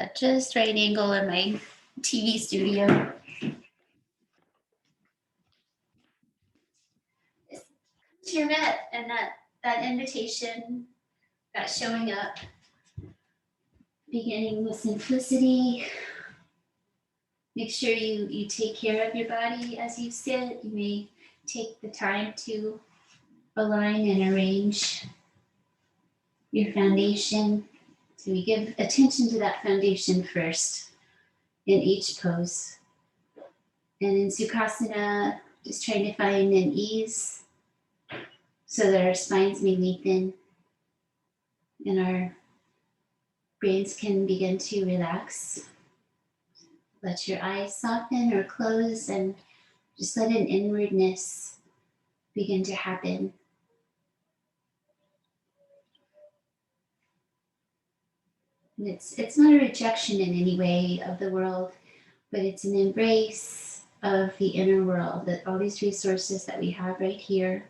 at just right angle in my TV studio. To your mat and that invitation, that showing up, beginning with simplicity. Make sure you take care of your body as you sit. You may take the time to align and arrange your foundation. So we give attention to that foundation first in each pose. And in Sukhasana, just trying to find an ease so that our spines may lengthen and our brains can begin to relax. Let your eyes soften or close and just let an inwardness begin to happen. And it's not a rejection in any way of the world, but it's an embrace of the inner world, that all these resources that we have right here,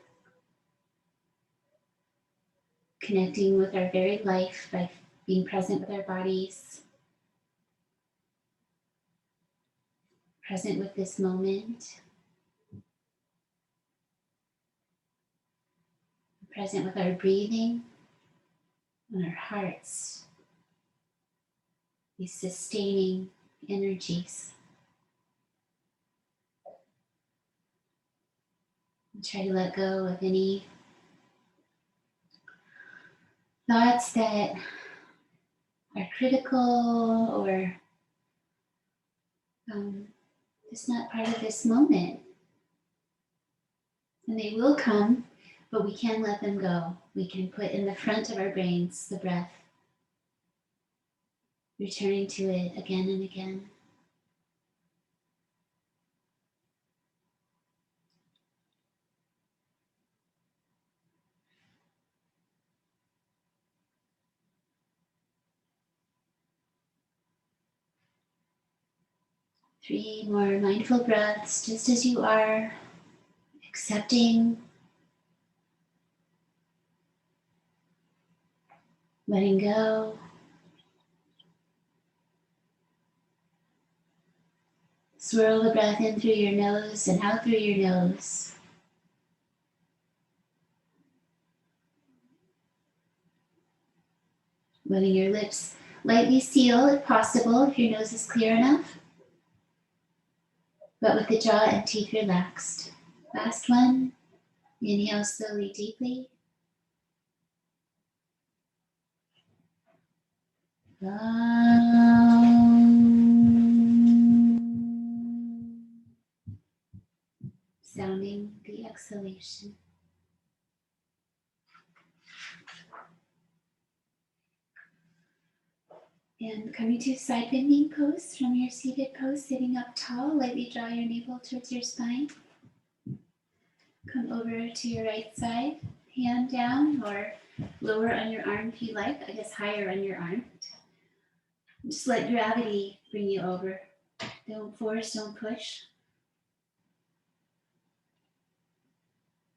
connecting with our very life by being present with our bodies, present with this moment, present with our breathing and our hearts, these sustaining energies. And try to let go of any thoughts that are critical or just not part of this moment. And they will come, but we can let them go. We can put in the front of our brains the breath, returning to it again and again. Three more mindful breaths, just as you are, accepting, letting go. Swirl the breath in through your nose and out through your nose. Letting your lips lightly seal if possible, if your nose is clear enough, but with the jaw and teeth relaxed. Last one. Inhale slowly, deeply. Sounding the exhalation. And coming to side bending pose from your seated pose, sitting up tall, lightly draw your navel towards your spine. Come over to your right side, hand down or lower on your arm if you like, I guess higher on your arm. Just let gravity bring you over. Don't force, don't push.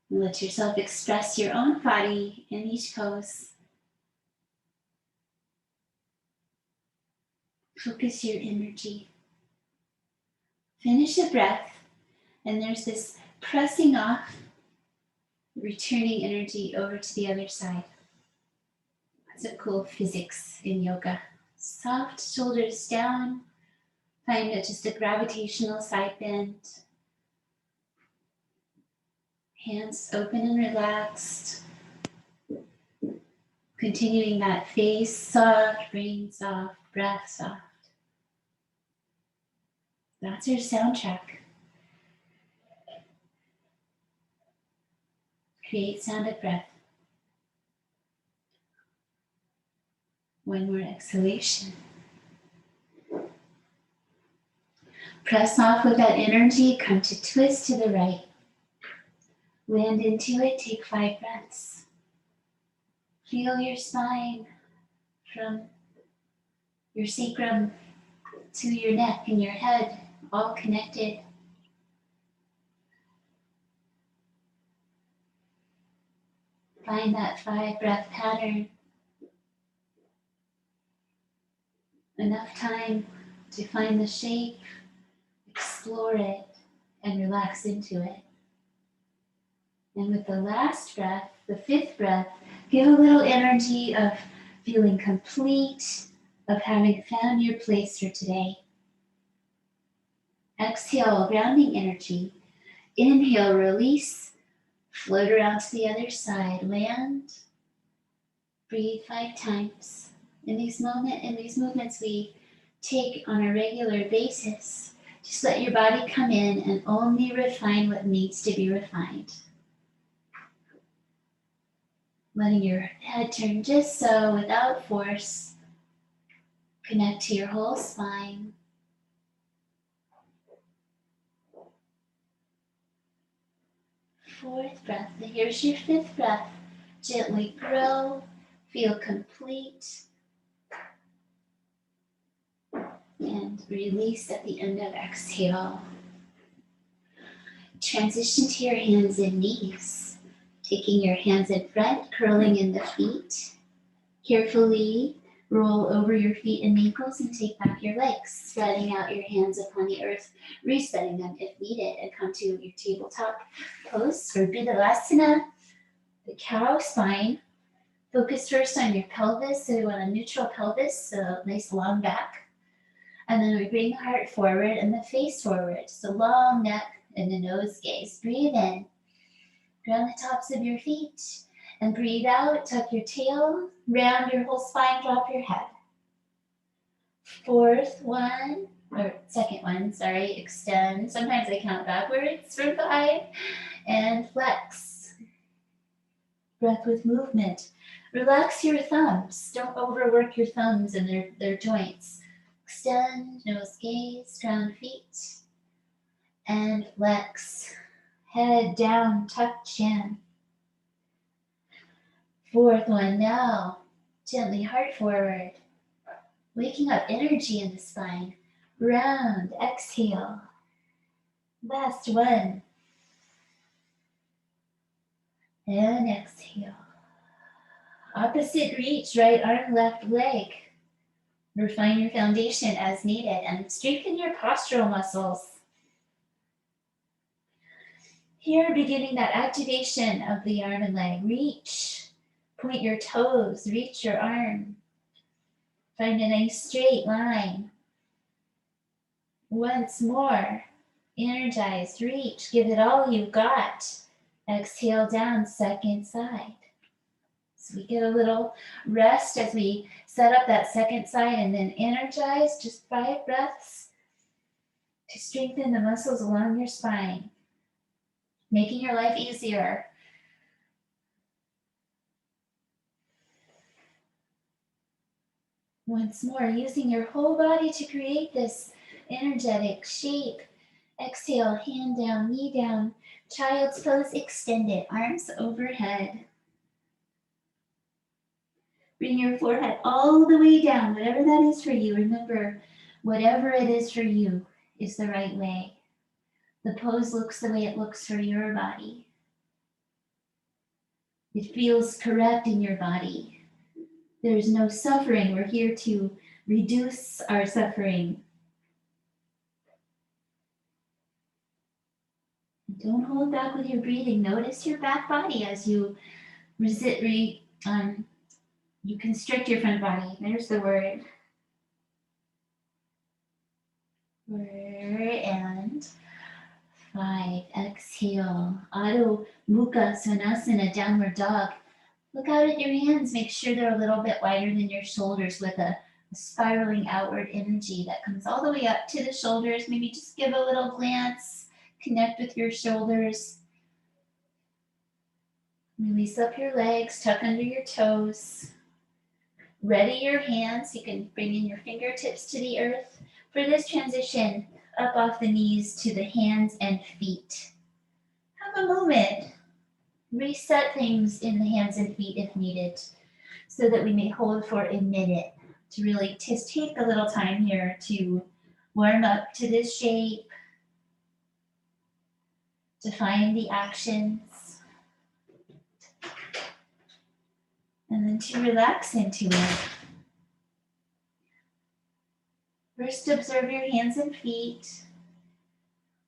And let yourself express your own body in each pose. Focus your energy. Finish the breath, and there's this pressing off, returning energy over to the other side. That's a cool physics in yoga. Soft shoulders down, find just a gravitational side bend. Hands open and relaxed. Continuing that face soft, brain soft, breath soft. That's our soundtrack. Create sound of breath. One more exhalation. Press off with that energy, come to twist to the right. Land into it, take 5 breaths. Feel your spine from your sacrum to your neck and your head, all connected. Find that 5 breath pattern. Enough time to find the shape, explore it, and relax into it. And with the last breath, the fifth breath, give a little energy of feeling complete, of having found your place for today. Exhale, grounding energy. Inhale, release, float around to the other side, land, breathe 5 times. In these movements we take on a regular basis, just let your body come in and only refine what needs to be refined. Letting your head turn just so without force. Connect to your whole spine. Fourth breath. Here's your fifth breath. Gently grow. Feel complete. And release at the end of exhale. Transition to your hands and knees. Taking your hands in front, curling in the feet. Carefully roll over your feet and ankles and take back your legs, spreading out your hands upon the earth, resetting them if needed, and come to your tabletop pose for Vidhalasana, the cow spine. Focus first on your pelvis, so we want a neutral pelvis, so nice long back. And then we bring the heart forward and the face forward, so long neck and the nose gaze. Breathe in, ground the tops of your feet, and breathe out, tuck your tail, round your whole spine, drop your head. Second one, extend. Sometimes I count backwards from 5, and flex. Breath with movement. Relax your thumbs. Don't overwork your thumbs and their joints. Extend, nose gaze, ground feet, and flex. Head down, tuck chin. Fourth one now, gently heart forward. Waking up energy in the spine. Round, exhale. Last one. And exhale. Opposite reach, right arm, left leg. Refine your foundation as needed and strengthen your postural muscles. Here, beginning that activation of the arm and leg. Reach, point your toes, reach your arm. Find a nice straight line. Once more, energize, reach, give it all you've got. Exhale down, second side. So we get a little rest as we set up that second side and then energize, just 5 breaths to strengthen the muscles along your spine, making your life easier. Once more, using your whole body to create this energetic shape. Exhale, hand down, knee down, child's pose extended, arms overhead. Bring your forehead all the way down, whatever that is for you. Remember, whatever it is for you is the right way. The pose looks the way it looks for your body. It feels correct in your body. There's no suffering. We're here to reduce our suffering. Don't hold back with your breathing. Notice your back body as you you constrict your front body. There's the word. And 5. Exhale. Adho Mukha Svanasana, downward dog. Look out at your hands. Make sure they're a little bit wider than your shoulders with a spiraling outward energy that comes all the way up to the shoulders. Maybe just give a little glance. Connect with your shoulders. Release up your legs. Tuck under your toes. Ready your hands. You can bring in your fingertips to the earth. For this transition, up off the knees to the hands and feet. Have a moment. Reset things in the hands and feet if needed, so that we may hold for a minute to really just take a little time here to warm up to this shape, define the actions, and then to relax into it. First, observe your hands and feet,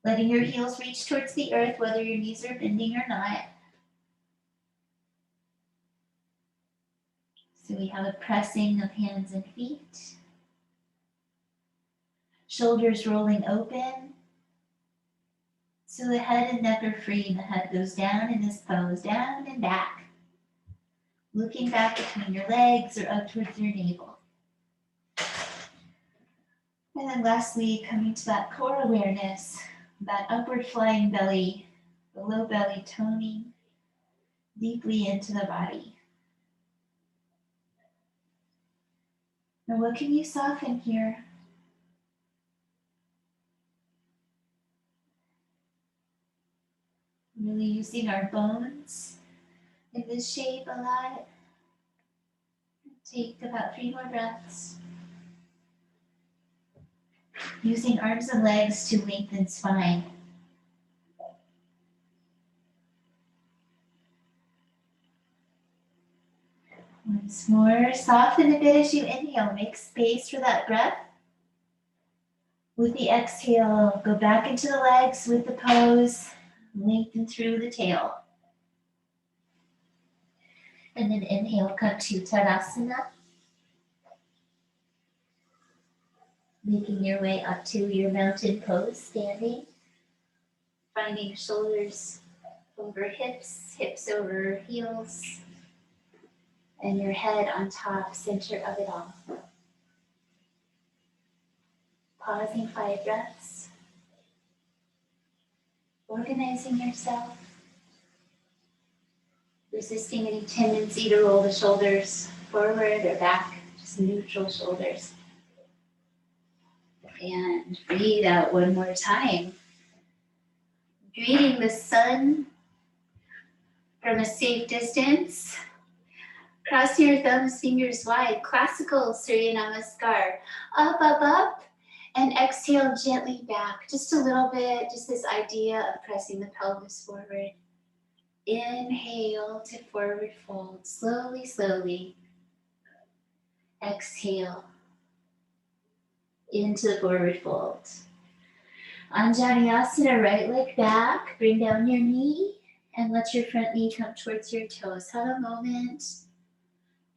letting your heels reach towards the earth, whether your knees are bending or not. So we have a pressing of hands and feet. Shoulders rolling open. So the head and neck are free, and the head goes down in this pose, down and back. Looking back between your legs or up towards your navel. And then lastly, coming to that core awareness, that upward flying belly, the low belly toning deeply into the body. Now what can you soften here? Really using our bones in this shape a lot. Take about 3 more breaths. Using arms and legs to lengthen spine. Once more, soften a bit as you inhale. Make space for that breath. With the exhale, go back into the legs with the pose. Lengthen through the tail. And then inhale, come to Tadasana. Making your way up to your mountain pose, standing. Finding shoulders over hips, hips over heels. And your head on top, center of it all. Pausing 5 breaths. Organizing yourself. Resisting any tendency to roll the shoulders forward or back, just neutral shoulders. And breathe out one more time. Greeting the sun from a safe distance. Cross your thumbs, fingers wide. Classical Surya Namaskar. Up, up, up. And exhale gently back. Just a little bit, just this idea of pressing the pelvis forward. Inhale to forward fold. Slowly, slowly. Exhale into the forward fold. Anjaneyasana, right leg back. Bring down your knee and let your front knee come towards your toes. Have a moment.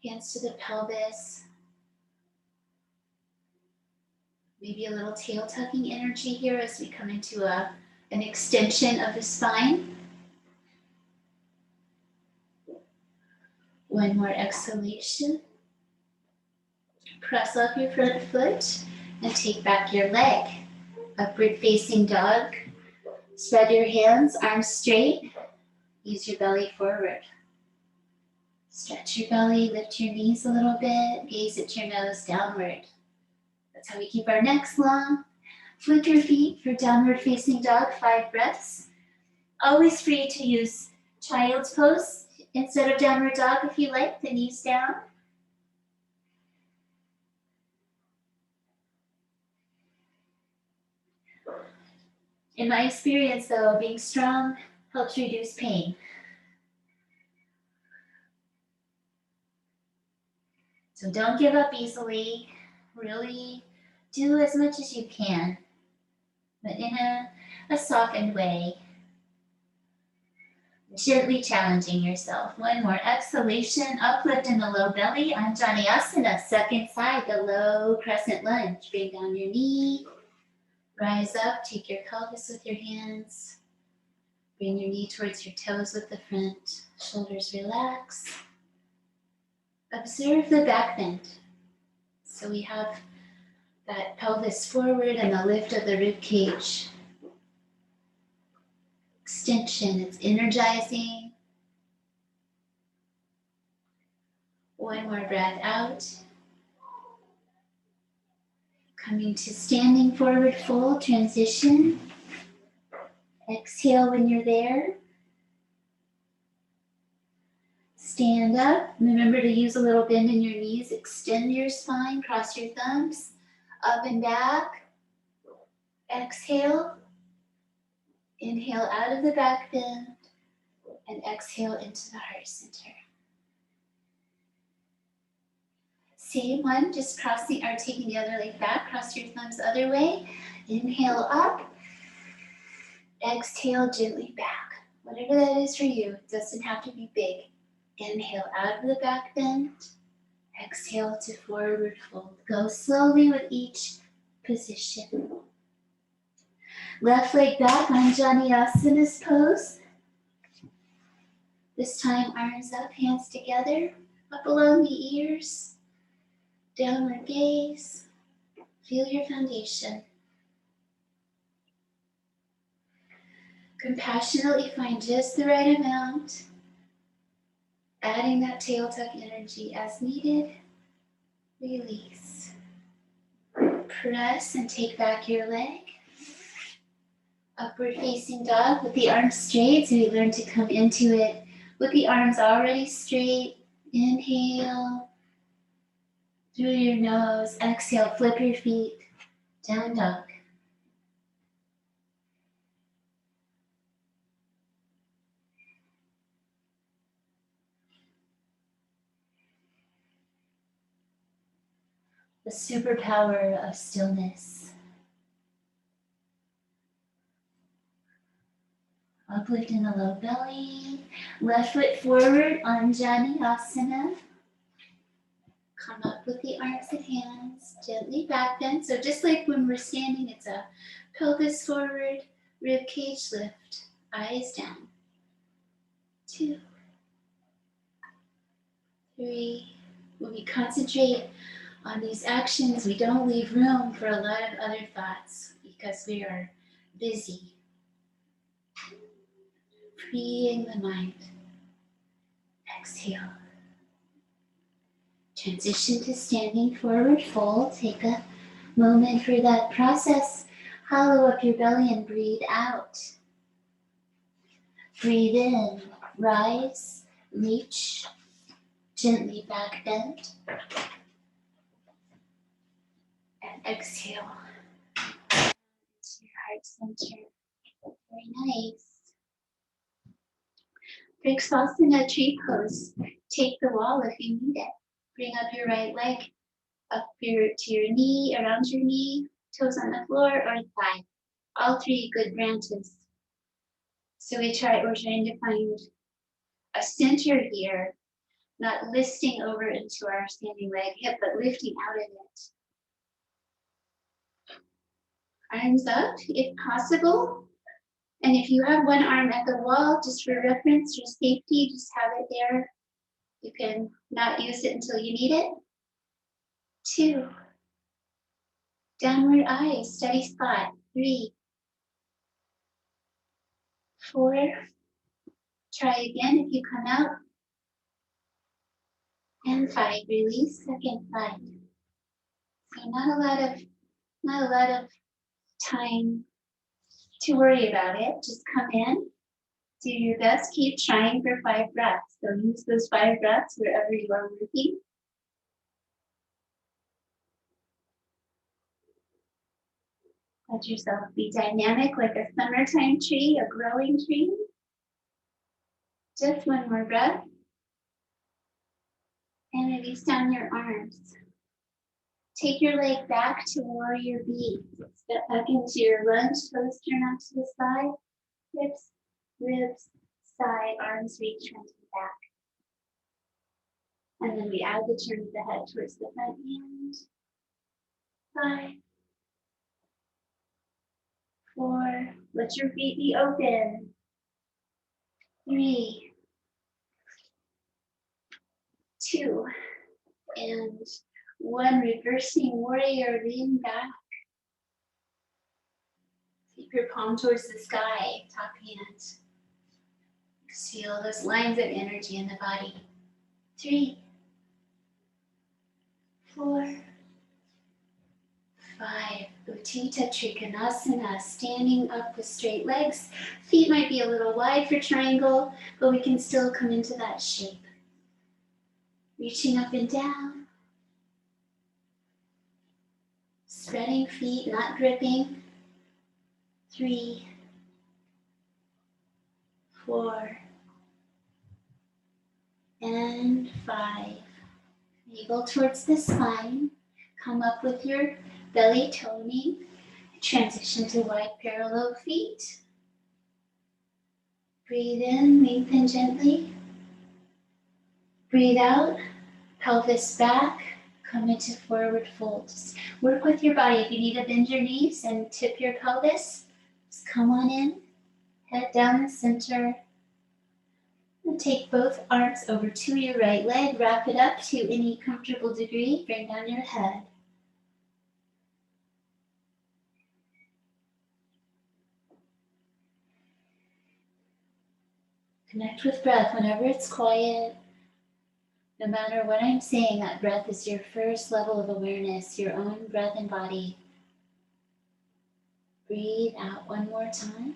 Hands to the pelvis. Maybe a little tail tucking energy here as we come into an extension of the spine. One more exhalation. Press up your front foot and take back your leg. Upward facing dog. Spread your hands, arms straight. Use your belly forward. Stretch your belly, lift your knees a little bit, gaze at your nose downward. That's how we keep our necks long. Flip your feet for downward facing dog, 5 breaths. Always free to use child's pose instead of downward dog if you like, the knees down. In my experience though, being strong helps reduce pain. So don't give up easily. Really do as much as you can, but in a softened way. Gently challenging yourself. One more exhalation, uplift in the low belly. Anjaneyasana, second side, the low crescent lunge. Bring down your knee, rise up, take your pelvis with your hands. Bring your knee towards your toes with the front. Shoulders relax. Observe the back bend. So we have that pelvis forward and the lift of the rib cage. Extension, it's energizing. One more breath out. Coming to standing forward fold, transition. Exhale when you're there. Stand up. Remember to use a little bend in your knees. Extend your spine, cross your thumbs. Up and back. Exhale. Inhale out of the back bend. And exhale into the heart center. Same one, just crossing or taking the other leg back, cross your thumbs the other way. Inhale up, exhale gently back. Whatever that is for you, it doesn't have to be big. Inhale out of the back bend, exhale to forward fold. Go slowly with each position. Left leg back on Asana pose. This time arms up, hands together, up along the ears, downward gaze. Feel your foundation. Compassionately find just the right amount, adding that tail tuck energy as needed. Release. Press and take back your leg. Upward facing dog with the arms straight, so you learn to come into it with the arms already straight. Inhale through your nose. Exhale, flip your feet. Down dog. The superpower of stillness. Uplift in the low belly. Left foot forward on Asana. Come up with the arms and hands. Gently back bend. So just like when we're standing, it's a pelvis forward, rib cage lift. Eyes down. 2, 3. When we concentrate on these actions, we don't leave room for a lot of other thoughts because we are busy. Freeing the mind. Exhale. Transition to standing forward fold. Take a moment for that process. Hollow up your belly and breathe out. Breathe in. Rise. Reach. Gently back bend. And exhale. To your heart center. Very nice. Vrksasana tree pose. Take the wall if you need it. Bring up your right leg up to your knee, around your knee, toes on the floor or thigh. All 3 good branches. So we're trying to find a center here, not listing over into our standing leg hip, but lifting out of it. Arms up if possible. And if you have one arm at the wall, just for reference or safety, just have it there. You can not use it until you need it. 2. Downward eyes, steady spot. 3. 4. Try again if you come out. And 5. Release, second side. So not a lot of time to worry about it. Just come in, do your best, keep trying for 5 breaths. So use those 5 breaths wherever you are working. Let yourself be dynamic like a summertime tree, a growing tree. Just one more breath. And release down your arms. Take your leg back to warrior B. Step back into your lunge, toes turn out to the side. Hips, ribs, side, arms reach front and back. And then we add the turn of the head towards the front hand. 5, 4, let your feet be open. 3, 2, and 1. Reversing warrior, lean back. Keep your palm towards the sky, top hand. Feel those lines of energy in the body. 3, 4, 5. Utthita Trikonasana, standing up with straight legs. Feet might be a little wide for triangle, but we can still come into that shape. Reaching up and down. Spreading feet, not gripping. 3, 4, and 5. Navel towards the spine. Come up with your belly toning. Transition to wide parallel feet. Breathe in, lengthen gently. Breathe out, pelvis back. Come into forward fold. Just work with your body. If you need to bend your knees and tip your pelvis, just come on in. Head down the center. And take both arms over to your right leg. Wrap it up to any comfortable degree. Bring down your head. Connect with breath whenever it's quiet. No matter what I'm saying, that breath is your first level of awareness, your own breath and body. Breathe out one more time.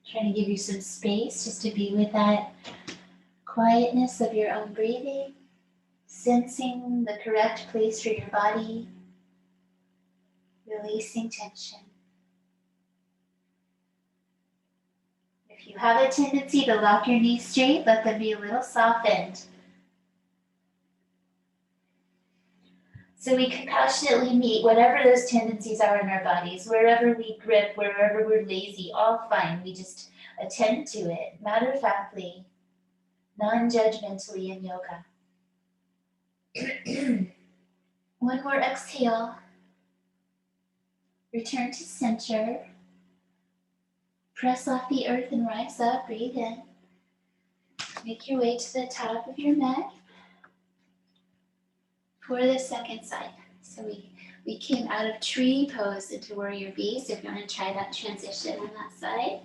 Trying to give you some space just to be with that quietness of your own breathing, sensing the correct place for your body, releasing tension. If you have a tendency to lock your knees straight, let them be a little softened. So we compassionately meet whatever those tendencies are in our bodies, wherever we grip, wherever we're lazy, all fine. We just attend to it, matter-of-factly, non-judgmentally in yoga. One more exhale. Return to center. Press off the earth and rise up. Breathe in. Make your way to the top of your mat for the second side. So we came out of tree pose into warrior B. So if you want to try that transition on that side.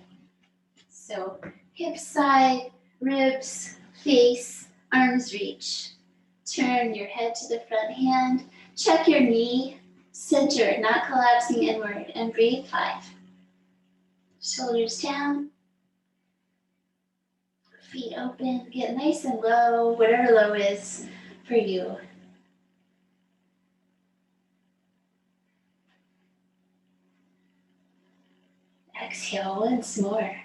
So hips side, ribs, face, arms reach. Turn your head to the front hand. Check your knee, center, not collapsing inward, and breathe 5. Shoulders down. Feet open. Get nice and low, whatever low is for you. Exhale once more.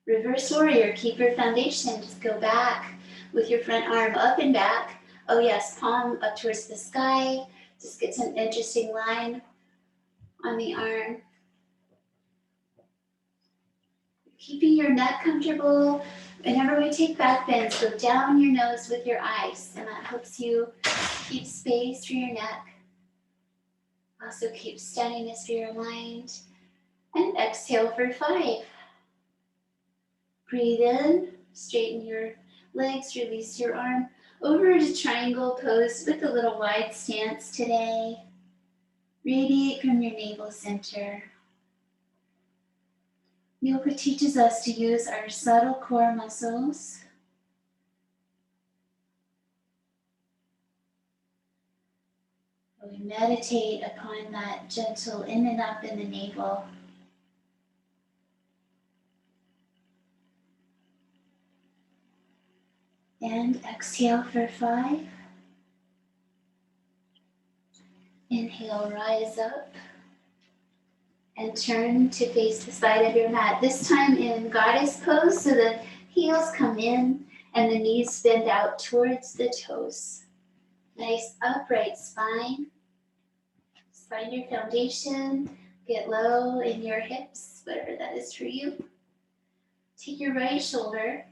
Reverse warrior, keep your foundation. Just go back with your front arm up and back. Oh yes, palm up towards the sky. Just get some interesting line on the arm. Keeping your neck comfortable. Whenever we take back bends, go down your nose with your eyes, and that helps you keep space for your neck. Also keep steadiness for your mind. And exhale for 5. Breathe in, straighten your legs, release your arm. Over to triangle pose with a little wide stance today. Radiate from your navel center. Yoga teaches us to use our subtle core muscles. We meditate upon that gentle in and up in the navel. And exhale for 5. Inhale, rise up. And turn to face the side of your mat. This time in goddess pose, so the heels come in and the knees bend out towards the toes. Nice upright spine. Find your foundation. Get low in your hips, whatever that is for you. Take your right shoulder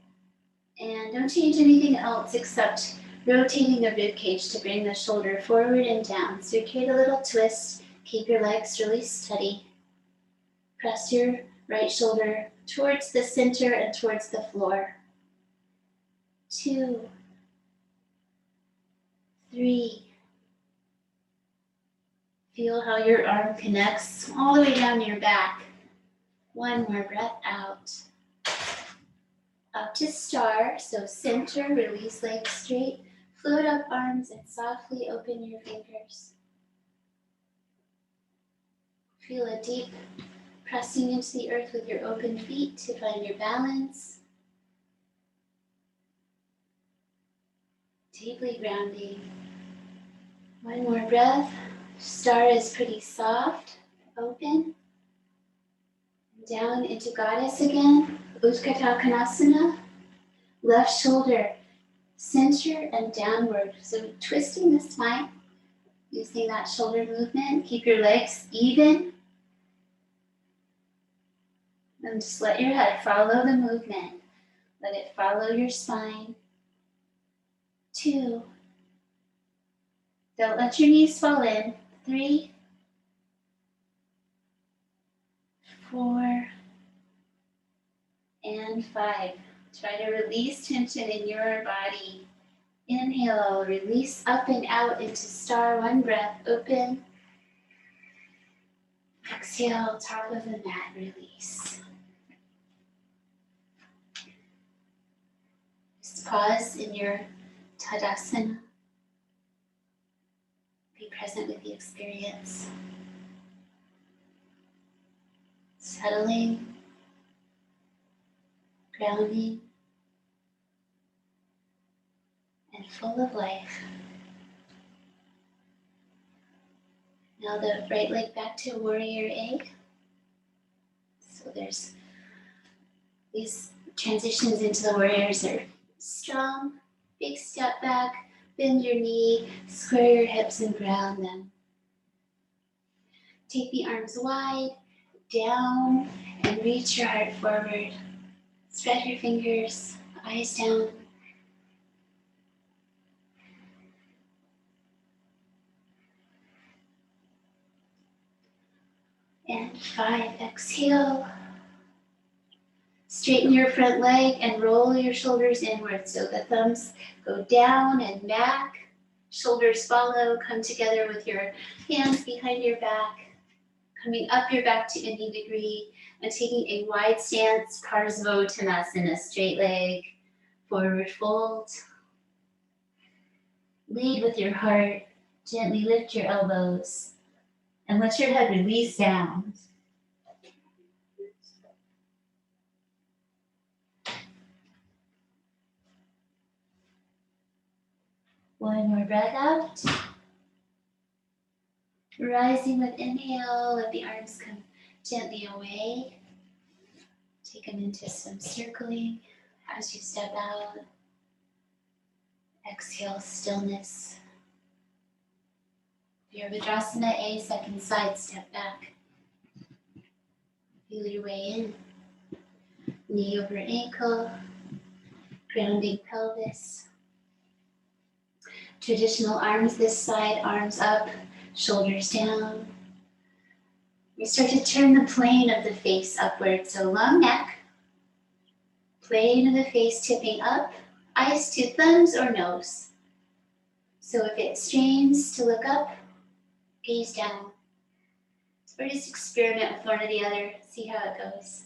and don't change anything else except rotating the rib cage to bring the shoulder forward and down. So create a little twist. Keep your legs really steady. Press your right shoulder towards the center and towards the floor. 2, 3. Feel how your arm connects all the way down your back. 1 more breath out. Up to star, so center, release legs straight. Float up arms and softly open your fingers. Feel a deep pressing into the earth with your open feet to find your balance. Deeply grounding. 1 more breath. Star is pretty soft, open. Down into goddess again. Utkatakhanasana. Left shoulder center and downward. So twisting the spine, using that shoulder movement. Keep your legs even. And just let your head follow the movement. Let it follow your spine. 2. Don't let your knees fall in. 3, 4, and 5. Try to release tension in your body. Inhale, release up and out into star. 1 breath, open. Exhale, top of the mat, release. Just pause in your Tadasana. Be present with the experience. Settling, grounding, and full of life. Now the right leg back to warrior A. So there's these transitions into the warriors are strong. Big step back, bend your knee, square your hips and ground them. Take the arms wide, down, and reach your heart forward. Spread your fingers, eyes down. And 5, exhale. Straighten your front leg and roll your shoulders inward so the thumbs go down and back. Shoulders follow, come together with your hands behind your back. Coming up your back to any degree and taking a wide stance, Parsvottanasana, straight leg, forward fold. Lead with your heart, gently lift your elbows and let your head release down. One more breath out. Rising with inhale, let the arms come gently away. Take them into some circling as you step out. Exhale, stillness. Virabhadrasana A, second side, step back. Feel your way in. Knee over ankle, grounding pelvis. Traditional arms this side, arms up, shoulders down. We start to turn the plane of the face upward, so long neck, plane of the face tipping up, eyes to thumbs or nose. So if it strains to look up, gaze down. Or just experiment with one or the other, see how it goes.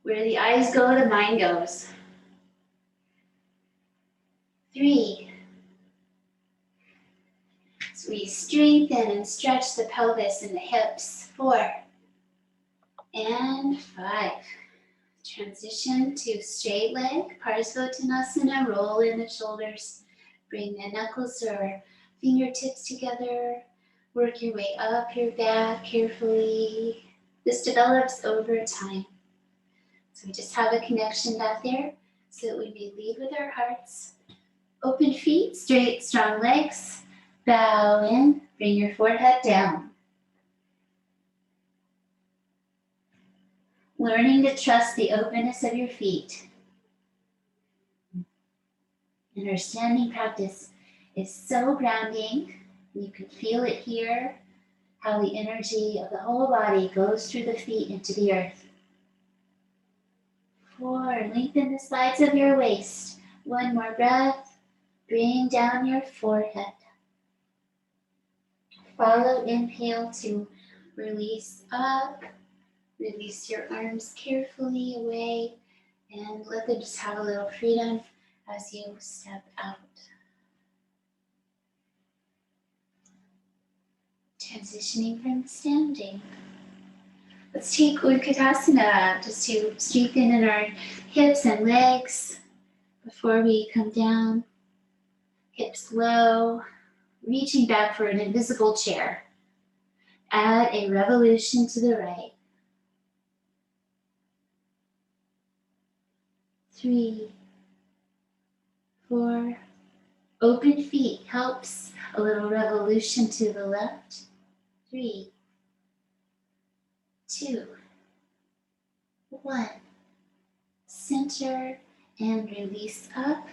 Where the eyes go, the mind goes. 3. So we strengthen and stretch the pelvis and the hips. 4. And 5. Transition to straight leg, Parsvottanasana, roll in the shoulders. Bring the knuckles or fingertips together. Work your way up your back carefully. This develops over time. So we just have a connection back there so that we may lead with our hearts. Open feet, straight, strong legs. Bow in, bring your forehead down. Learning to trust the openness of your feet. And our standing practice is so grounding. You can feel it here, how the energy of the whole body goes through the feet into the earth. 4, lengthen the sides of your waist. 1 more breath. Bring down your forehead. Follow inhale to release up. Release your arms carefully away and let them just have a little freedom as you step out. Transitioning from standing. Let's take Utkatasana just to strengthen in our hips and legs before we come down. Hips low, reaching back for an invisible chair. Add a revolution to the right. 3, 4. Open feet helps. A little revolution to the left. 3, 2, 1. Center and release up.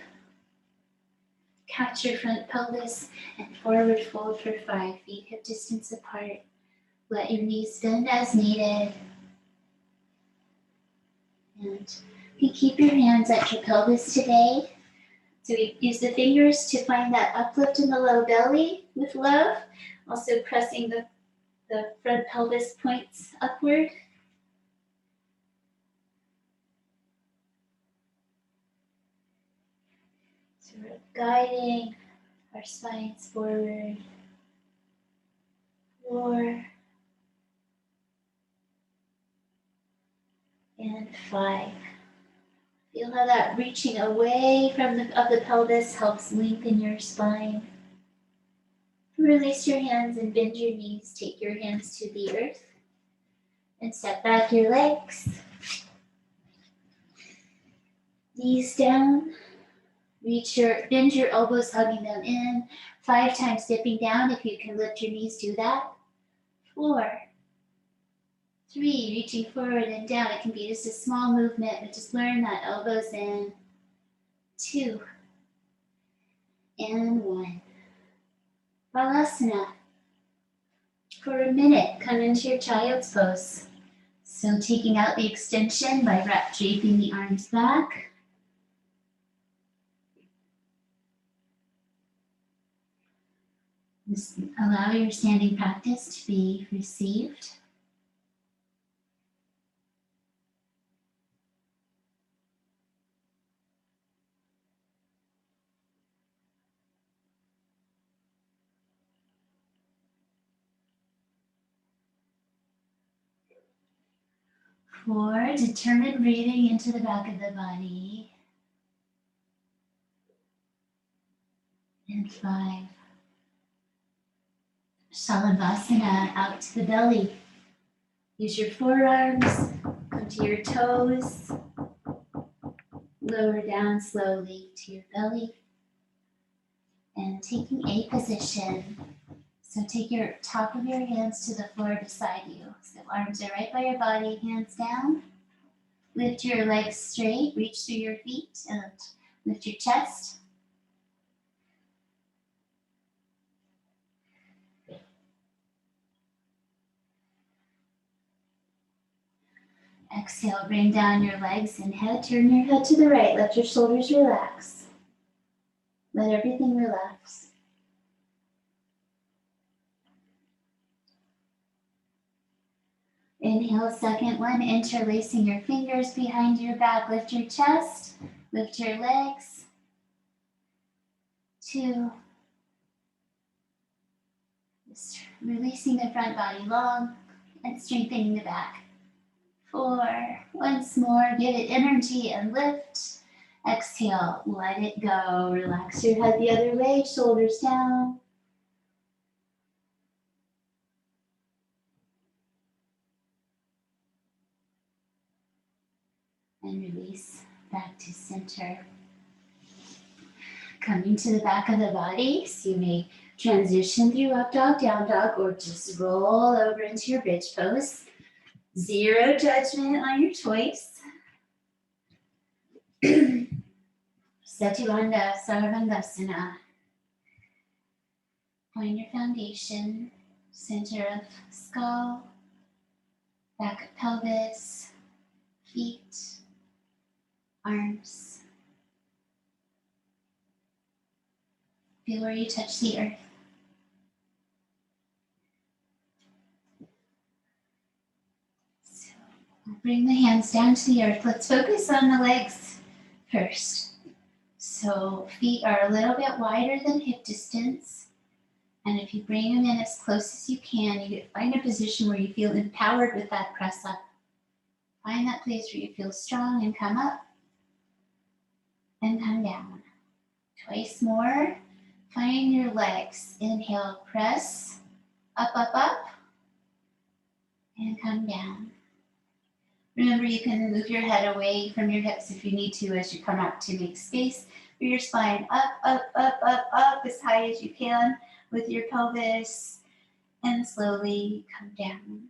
Catch your front pelvis and forward fold for 5 feet, hip distance apart. Let your knees bend as needed. And you keep your hands at your pelvis today. So we use the fingers to find that uplift in the low belly with love. Also pressing the front pelvis points upward. So we're guiding our spines forward. 4 and 5. Feel how that reaching away from the pelvis helps lengthen your spine. Release your hands and bend your knees. Take your hands to the earth and step back your legs. Knees down. Bend your elbows, hugging them in. 5 times dipping down. If you can lift your knees, do that. 4, 3, reaching forward and down. It can be just a small movement, but just learn that elbows in. 2 and 1. Balasana. For a minute, come into your child's pose. So taking out the extension by draping the arms back. Just allow your standing practice to be received. For determined breathing into the back of the body. And 5. Shalavasana, out to the belly. Use your forearms, come to your toes. Lower down slowly to your belly. And taking a position. So take your top of your hands to the floor beside you. So arms are right by your body, hands down. Lift your legs straight, reach through your feet, and lift your chest. Exhale, bring down your legs and head. Turn your head to the right. Let your shoulders relax. Let everything relax. Inhale, second one, interlacing your fingers behind your back. Lift your chest, lift your legs. 2. Just releasing the front body long and strengthening the back. 4, once more, give it energy and lift. Exhale, let it go. Relax your head the other way, shoulders down. And release back to center. Coming to the back of the body, so you may transition through up dog, down dog, or just roll over into your bridge pose. 0 judgment on your choice. Satyavanda Sarvangasana. Find your foundation, center of skull, back of pelvis, feet, arms. Feel where you touch the earth. So bring the hands down to the earth. Let's focus on the legs first. So feet are a little bit wider than hip distance. And if you bring them in as close as you can, you find a position where you feel empowered with that press up. Find that place where you feel strong and come up and come down. Twice more. Find your legs. Inhale, press, up, up, up, and come down. Remember, you can move your head away from your hips if you need to as you come up to make space for your spine. Up, up, up, up, up as high as you can with your pelvis, and slowly come down.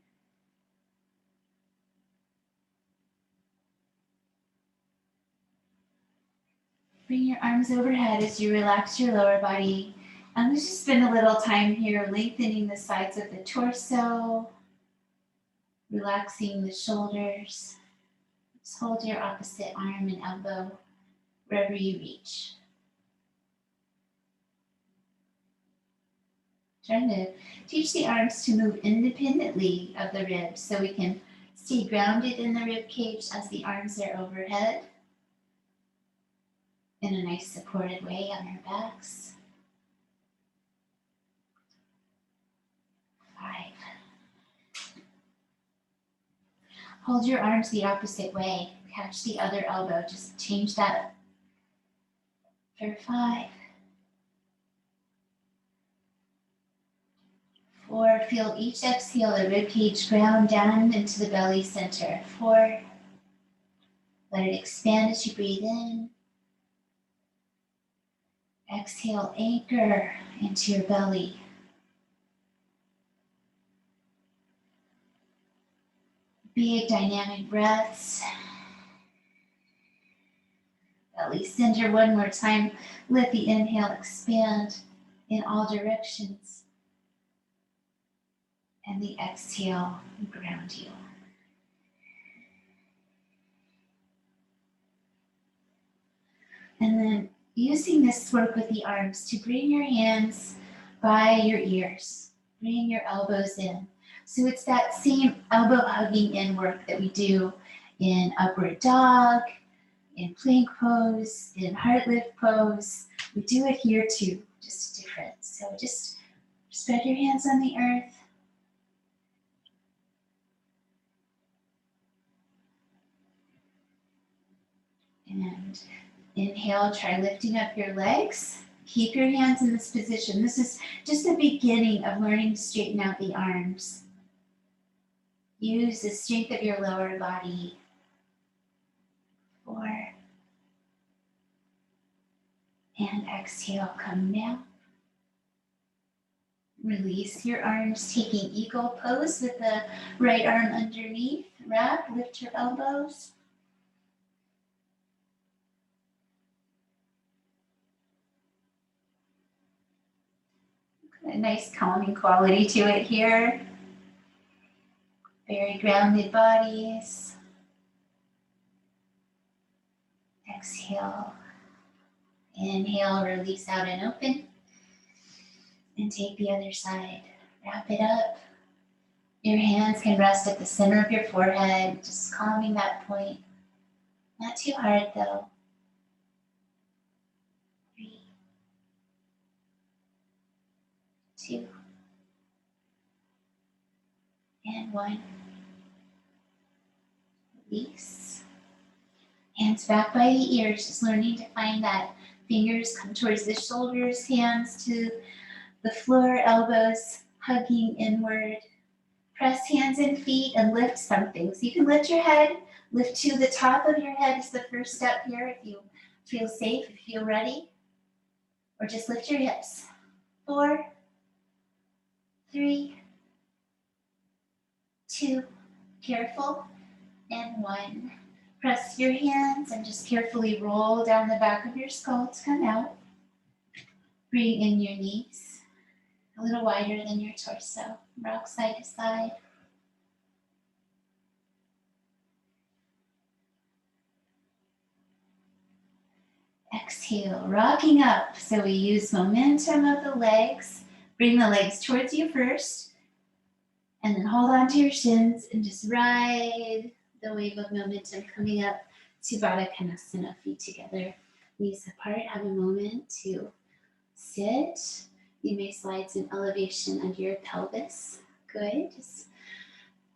Bring your arms overhead as you relax your lower body. And let's just spend a little time here lengthening the sides of the torso, relaxing the shoulders. Just hold your opposite arm and elbow wherever you reach. Trying to teach the arms to move independently of the ribs so we can stay grounded in the rib cage as the arms are overhead in a nice supported way on our backs. 5. Hold your arms the opposite way. Catch the other elbow. Just change that for 5. 4. Feel each exhale, the rib cage ground down into the belly center. 4. Let it expand as you breathe in. Exhale, anchor into your belly. Big dynamic breaths. Belly center one more time. Let the inhale expand in all directions. And the exhale, ground you. And then using this work with the arms to bring your hands by your ears. Bring your elbows in. So it's that same elbow hugging in work that we do in upward dog, in plank pose, in heart lift pose. We do it here too, just different. So just spread your hands on the earth. And inhale, try lifting up your legs. Keep your hands in this position. This is just the beginning of learning to straighten out the arms. Use the strength of your lower body. 4. And exhale, come down. Release your arms, taking eagle pose with the right arm underneath. Wrap, lift your elbows. A nice calming quality to it here. Very grounded bodies. Exhale. Inhale, release out and open. And take the other side. Wrap it up. Your hands can rest at the center of your forehead, just calming that point. Not too hard though. 3, 2, and 1. Release. Hands back by the ears, just learning to find that fingers come towards the shoulders, hands to the floor, elbows hugging inward. Press hands and feet and lift something. So you can lift your head, lift to the top of your head is the first step here if you feel safe, if you feel ready. Or just lift your hips. 4, 3, 2, careful, and 1. Press your hands and just carefully roll down the back of your skull to come out. Bring in your knees, a little wider than your torso. Rock side to side. Exhale, rocking up. So we use momentum of the legs. Bring the legs towards you first. And then hold on to your shins and just ride the wave of momentum coming up to Baddha Konasana, feet together, knees apart. Have a moment to sit. You may slide some elevation under your pelvis. Good. Just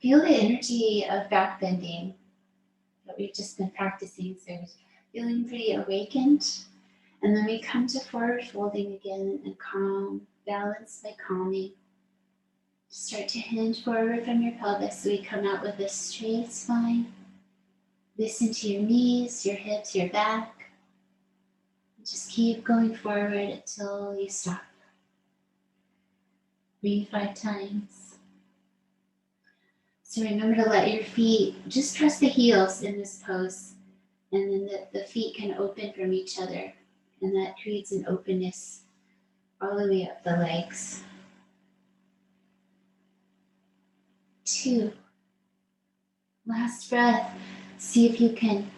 feel the energy of back bending that we've just been practicing. So feeling pretty awakened. And then we come to forward folding again and calm, balance by calming. Start to hinge forward from your pelvis so we come out with a straight spine. Listen to your knees, your hips, your back. Just keep going forward until you stop. Breathe 5 times. So remember to let your feet, just press the heels in this pose, and then the feet can open from each other, and that creates an openness all the way up the legs. 2. Last breath. See if you can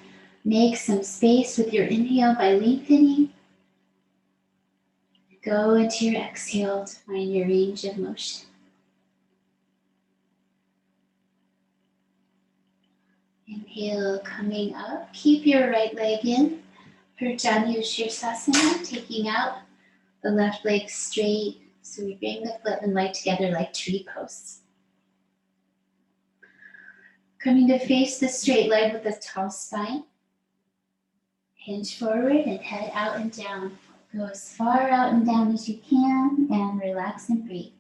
make some space with your inhale by lengthening. Go into your exhale to find your range of motion. Inhale, coming up. Keep your right leg in for Janu Shirsasana, taking out the left leg straight. So we bring the foot and leg together like tree posts. Coming to face the straight leg with a tall spine. Hinge forward and head out and down. Go as far out and down as you can and relax and breathe.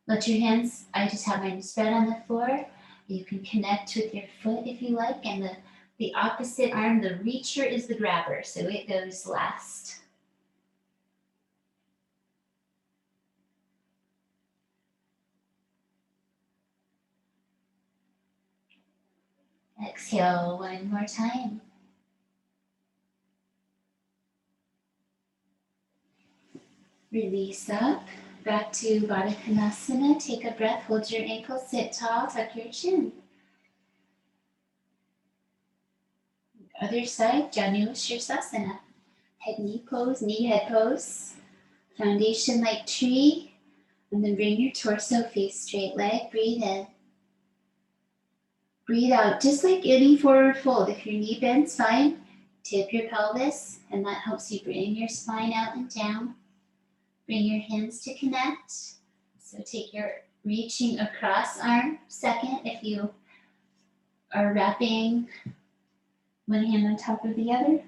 Let your hands, I just have mine spread on the floor. You can connect with your foot if you like, and the opposite arm, the reacher, is the grabber, so it goes last. Exhale one more time. Release up, back to Baddha Konasana. Take a breath, hold your ankle, sit tall, tuck your chin. Other side, Janu Shirsasana. Head knee pose, knee head pose. Foundation like tree. And then bring your torso, face straight leg, breathe in. Breathe out, just like any forward fold. If your knee bends, fine. Tip your pelvis, and that helps you bring your spine out and down. Bring your hands to connect. So take your reaching across arm second if you are wrapping one hand on top of the other.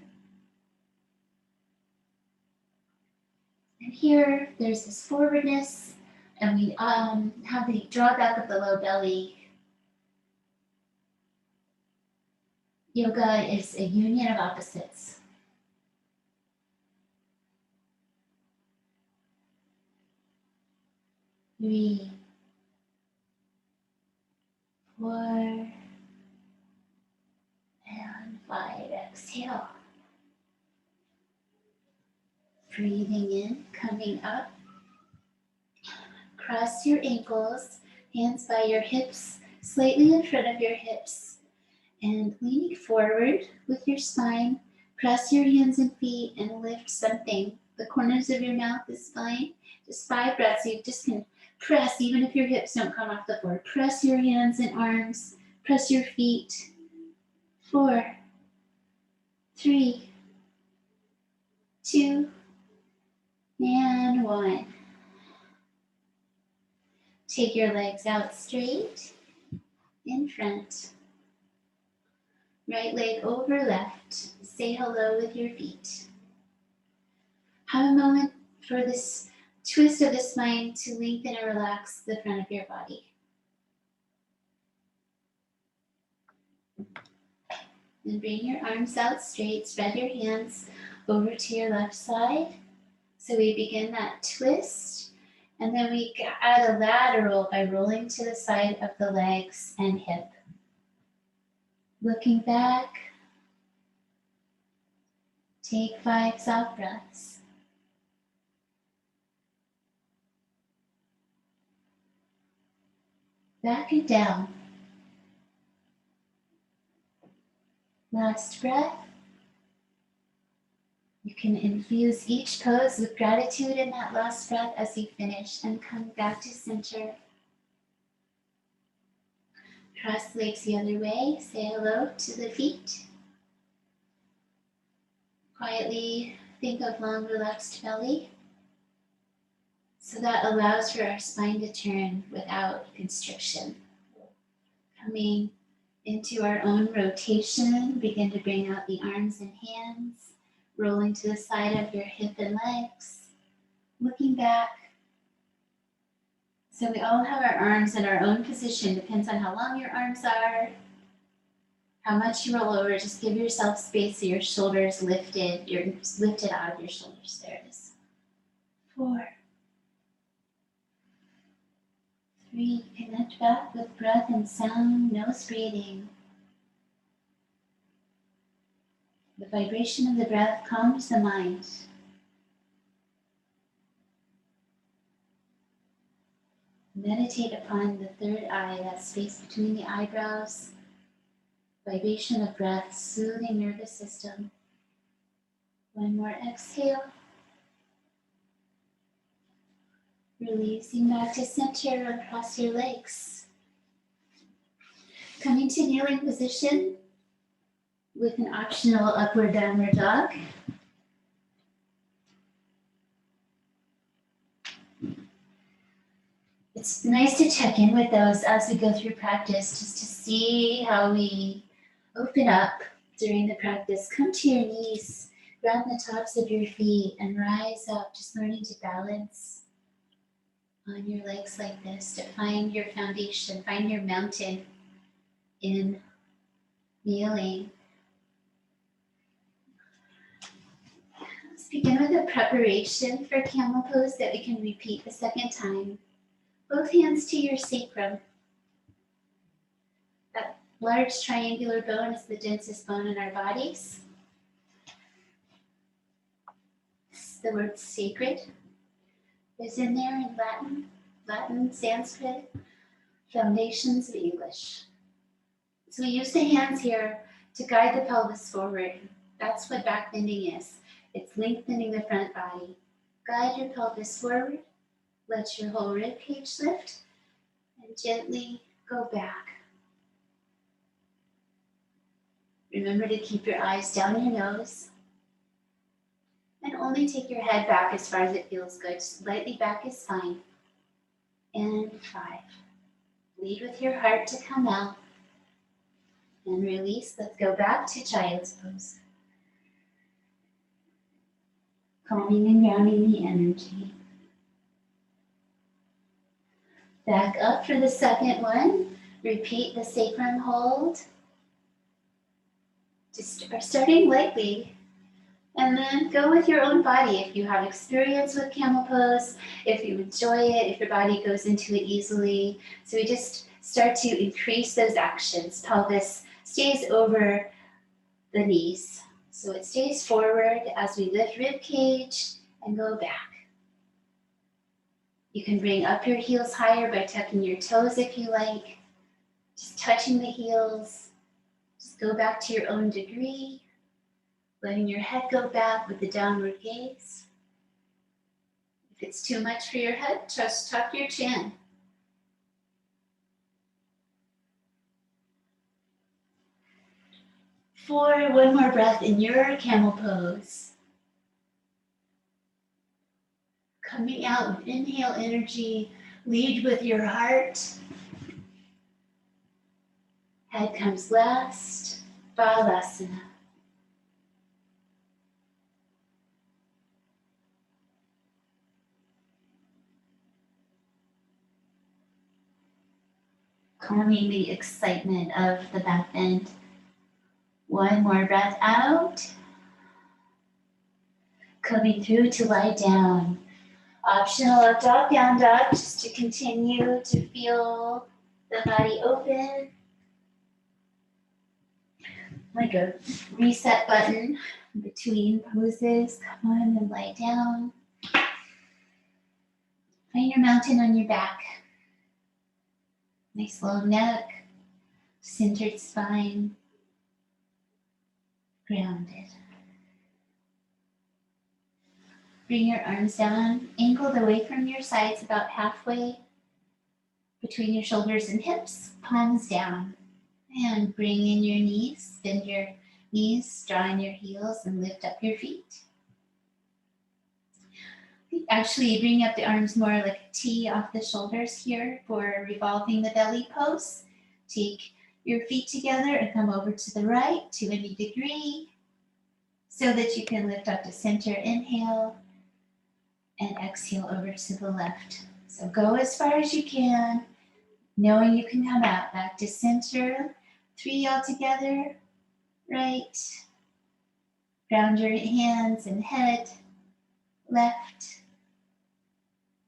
And here, there's this forwardness, and we have the drawback of the low belly. Yoga is a union of opposites. 3, 4, and 5. Exhale. Breathing in, coming up. Cross your ankles, hands by your hips, slightly in front of your hips. And leaning forward with your spine, press your hands and feet and lift something. The corners of your mouth is fine. Just 5 breaths. You just can press, even if your hips don't come off the floor. Press your hands and arms. Press your feet. 4, 3, 2, and 1. Take your legs out straight in front. Right leg over left. Say hello with your feet. Have a moment for this twist of the spine to lengthen and relax the front of your body. And bring your arms out straight. Spread your hands over to your left side. So we begin that twist. And then we add a lateral by rolling to the side of the legs and hip. Looking back, take 5 soft breaths. Back and down. Last breath. You can infuse each pose with gratitude in that last breath as you finish and come back to center. Cross legs the other way. Say hello to the feet. Quietly think of long, relaxed belly. So that allows for our spine to turn without constriction. Coming into our own rotation, begin to bring out the arms and hands, rolling to the side of your hip and legs, looking back. So we all have our arms in our own position, depends on how long your arms are. How much you roll over, just give yourself space so your shoulders lifted, you're lifted out of your shoulders. There it is. 4, 3, connect back with breath and sound, nose breathing. The vibration of the breath calms the mind. Meditate upon the third eye, that space between the eyebrows. Vibration of breath, soothing nervous system. One more exhale. Releasing back to center across your legs. Coming to kneeling position with an optional upward downward dog. It's nice to check in with those as we go through practice, just to see how we open up during the practice. Come to your knees, ground the tops of your feet, and rise up, just learning to balance on your legs like this, to find your foundation, find your mountain in kneeling. Let's begin with a preparation for camel pose that we can repeat the second time. Both hands to your sacrum. That large triangular bone is the densest bone in our bodies. The word sacred is in there in Latin, Sanskrit, foundations of English. So we use the hands here to guide the pelvis forward. That's what back bending is. It's lengthening the front body. Guide your pelvis forward. Let your whole rib cage lift and gently go back. Remember to keep your eyes down your nose and only take your head back as far as it feels good. Slightly back is fine. And 5. Lead with your heart to come out and release. Let's go back to child's pose. Calming and grounding the energy. Back up for the second one. Repeat the sacrum hold. Just starting lightly. And then go with your own body. If you have experience with camel pose, if you enjoy it, if your body goes into it easily. So we just start to increase those actions. Pelvis stays over the knees. So it stays forward as we lift rib cage and go back. You can bring up your heels higher by tucking your toes if you like. Just touching the heels. Just go back to your own degree. Letting your head go back with the downward gaze. If it's too much for your head, just tuck your chin. For one more breath in your camel pose. Coming out with inhale energy, lead with your heart. Head comes last, Balasana. Calming the excitement of the back bend. One more breath out. Coming through to lie down. Optional up dog, down dog, just to continue to feel the body open. Like a reset button between poses. Come on and lie down. Find your mountain on your back. Nice long neck, centered spine, grounded. Bring your arms down, angled away from your sides about halfway between your shoulders and hips, palms down. And bring in your knees, bend your knees, draw in your heels, and lift up your feet. Actually, bring up the arms more like a T off the shoulders here for revolving the belly pose. Take your feet together and come over to the right to any degree so that you can lift up to center. Inhale and exhale over to the left. So go as far as you can, knowing you can come out back to center. 3 all together. Right. Ground your hands and head. Left.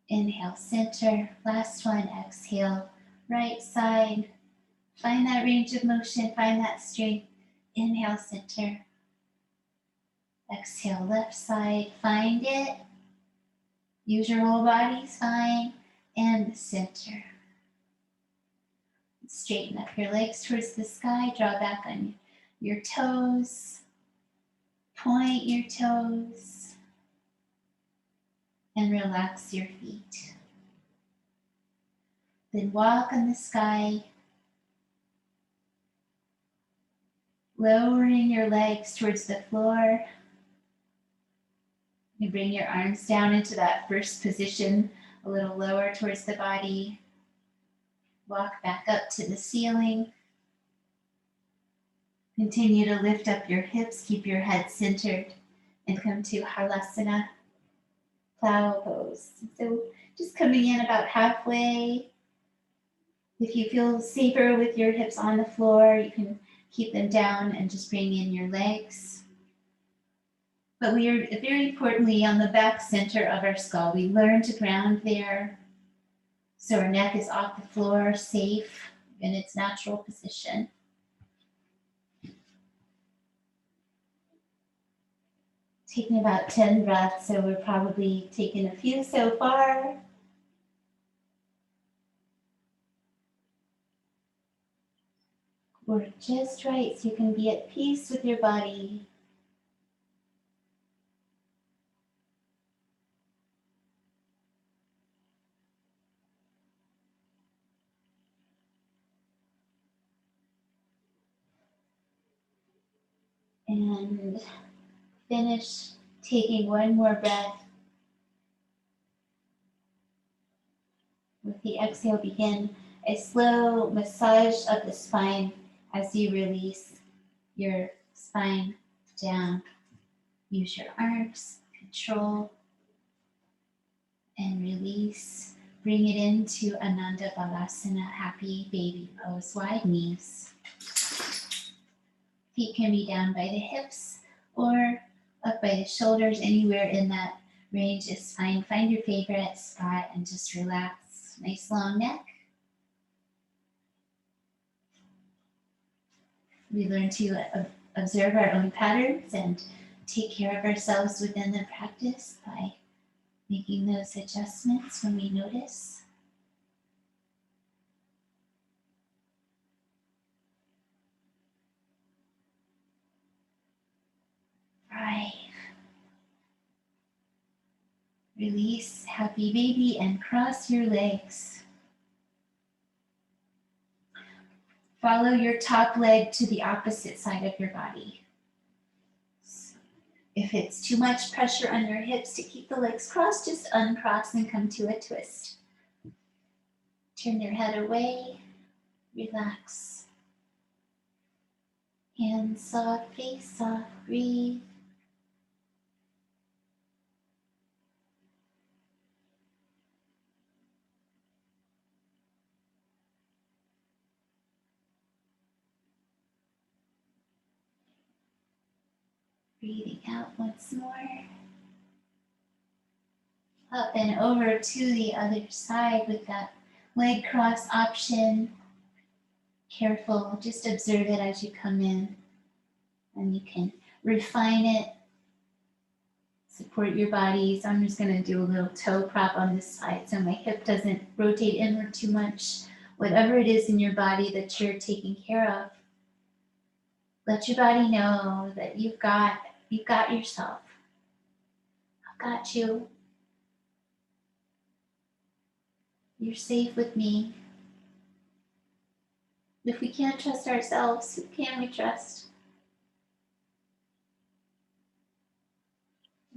Inhale, center. Last one, exhale. Right side. Find that range of motion. Find that strength. Inhale, center. Exhale, left side. Find it. Use your whole body, fine. And center. Straighten up your legs towards the sky. Draw back on your toes. Point your toes. And relax your feet. Then walk on the sky. Lowering your legs towards the floor. You bring your arms down into that first position, a little lower towards the body. Walk back up to the ceiling. Continue to lift up your hips, keep your head centered, and come to Halasana, plow pose. So just coming in about halfway. If you feel safer with your hips on the floor, you can keep them down and just bring in your legs. But we are very importantly on the back center of our skull. We learn to ground there so our neck is off the floor, safe in its natural position. Taking about 10 breaths, so we're probably taking a few so far. Work just right so you can be at peace with your body. And finish taking one more breath. With the exhale, begin a slow massage of the spine as you release your spine down. Use your arms, control, and release. Bring it into Ananda Balasana, happy baby pose, wide knees. Feet can be down by the hips or up by the shoulders. Anywhere in that range is fine. Find your favorite spot and just relax. Nice long neck. We learn to observe our own patterns and take care of ourselves within the practice by making those adjustments when we notice. Right. Release, happy baby, and cross your legs. Follow your top leg to the opposite side of your body. If it's too much pressure on your hips to keep the legs crossed, just uncross and come to a twist. Turn your head away, relax. Hands soft, face soft, breathe. Breathing out once more. Up and over to the other side with that leg cross option. Careful, just observe it as you come in. And you can refine it. Support your body. So I'm just going to do a little toe prop on this side so my hip doesn't rotate inward too much. Whatever it is in your body that you're taking care of, let your body know that you've got yourself. I've got you. You're safe with me. If we can't trust ourselves, who can we trust?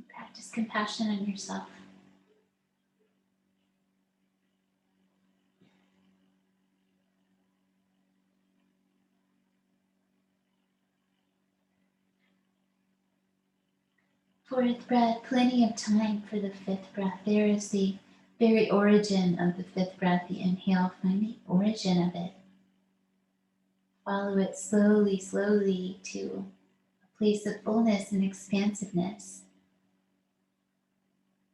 Practice compassion on yourself. Fourth breath, plenty of time for the fifth breath. There is the very origin of the fifth breath, the inhale. Find the origin of it. Follow it slowly, slowly to a place of fullness and expansiveness.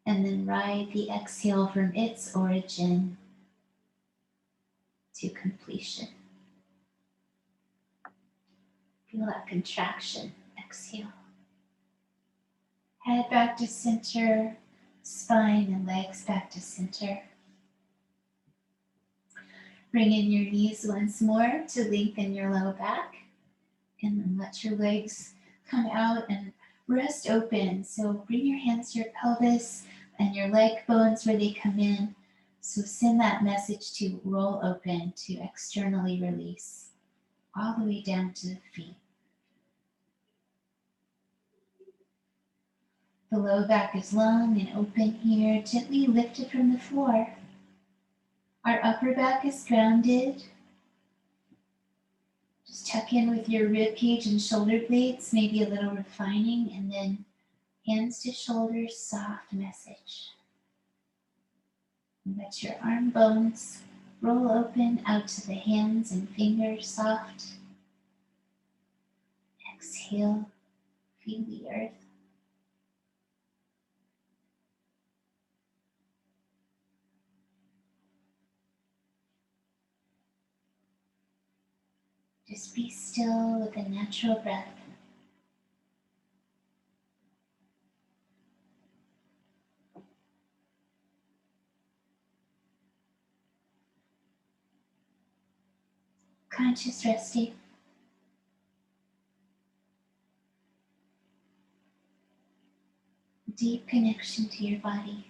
And then ride the exhale from its origin to completion. Feel that contraction. Exhale. Head back to center, spine and legs back to center. Bring in your knees once more to lengthen your low back. And then let your legs come out and rest open. So bring your hands to your pelvis and your leg bones where they come in. So send that message to roll open, to externally release, all the way down to the feet. The low back is long and open here, gently lifted from the floor. Our upper back is grounded. Just tuck in with your rib cage and shoulder blades, maybe a little refining, and then hands to shoulders, soft message. And let your arm bones roll open out to the hands and fingers, soft. Exhale, feel the earth. Just be still with a natural breath. Conscious resting. Deep connection to your body.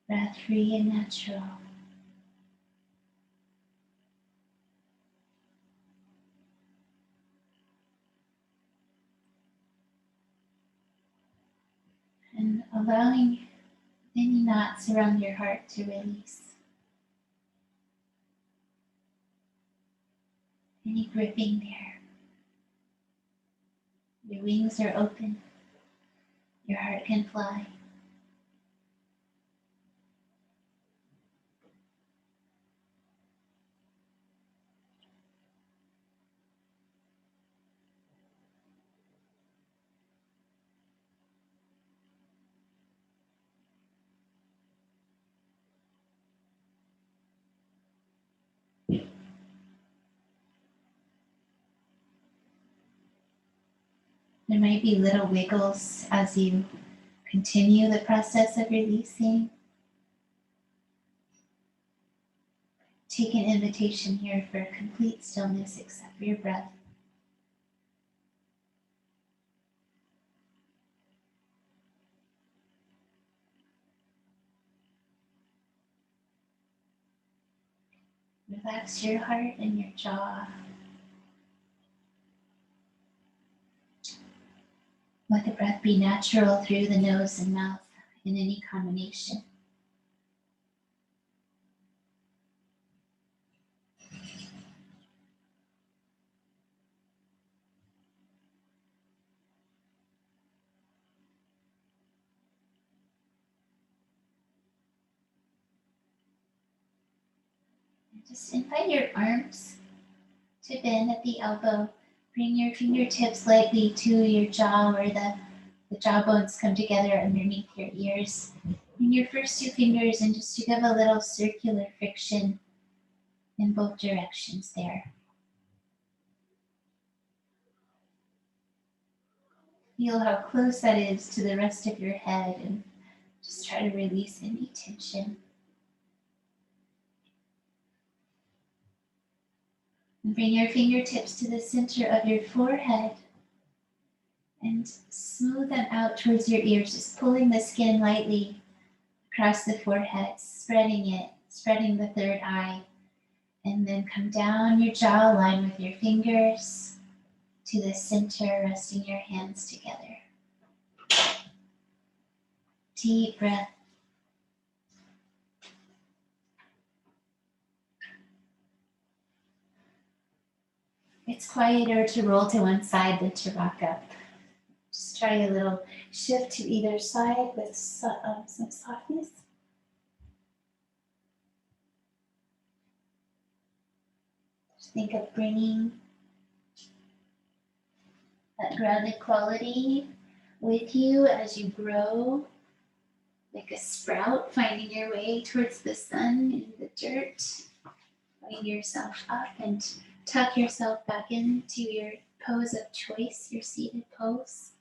Breath free and natural. And allowing any knots around your heart to release. Any gripping there. Your wings are open. Your heart can fly. There might be little wiggles as you continue the process of releasing. Take an invitation here for complete stillness except for your breath. Relax your heart and your jaw. Let the breath be natural through the nose and mouth in any combination. Just invite your arms to bend at the elbow. Bring your fingertips lightly to your jaw where the jaw bones come together underneath your ears. Bring your first two fingers in just to give a little circular friction in both directions there. Feel how close that is to the rest of your head and just try to release any tension. And bring your fingertips to the center of your forehead and smooth them out towards your ears, just pulling the skin lightly across the forehead, spreading it, spreading the third eye. And then come down your jawline with your fingers to the center, resting your hands together. Deep breath. it's quieter to roll to one side than to rock up. Just try a little shift to either side with some softness. Just think of bringing that grounded quality with you as you grow, like a sprout finding your way towards the sun in the dirt. Find yourself up and tuck yourself back into your pose of choice, your seated pose.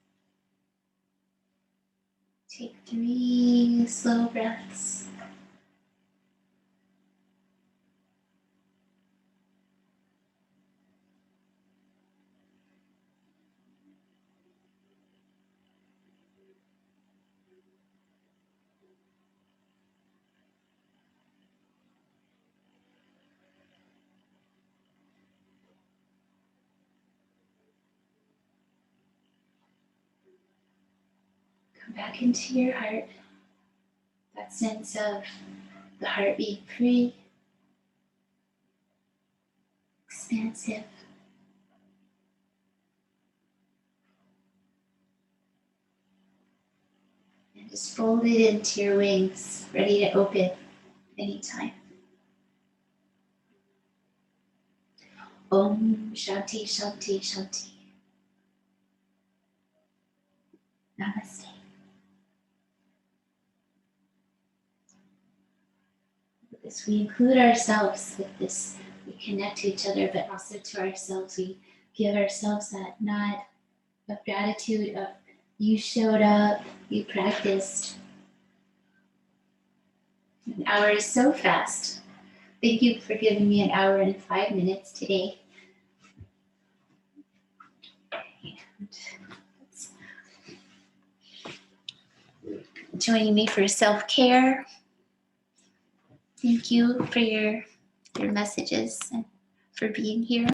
Take 3 slow breaths. Come back into your heart. That sense of the heart being free, expansive. And just fold it into your wings, ready to open anytime. Om Shanti Shanti Shanti. Namaste. With this, we include ourselves with this. We connect to each other, but also to ourselves. We give ourselves that nod of gratitude of you showed up, you practiced. An hour is so fast. Thank you for giving me an hour and 5 minutes today. And joining me for self-care. Thank you for your messages and for being here.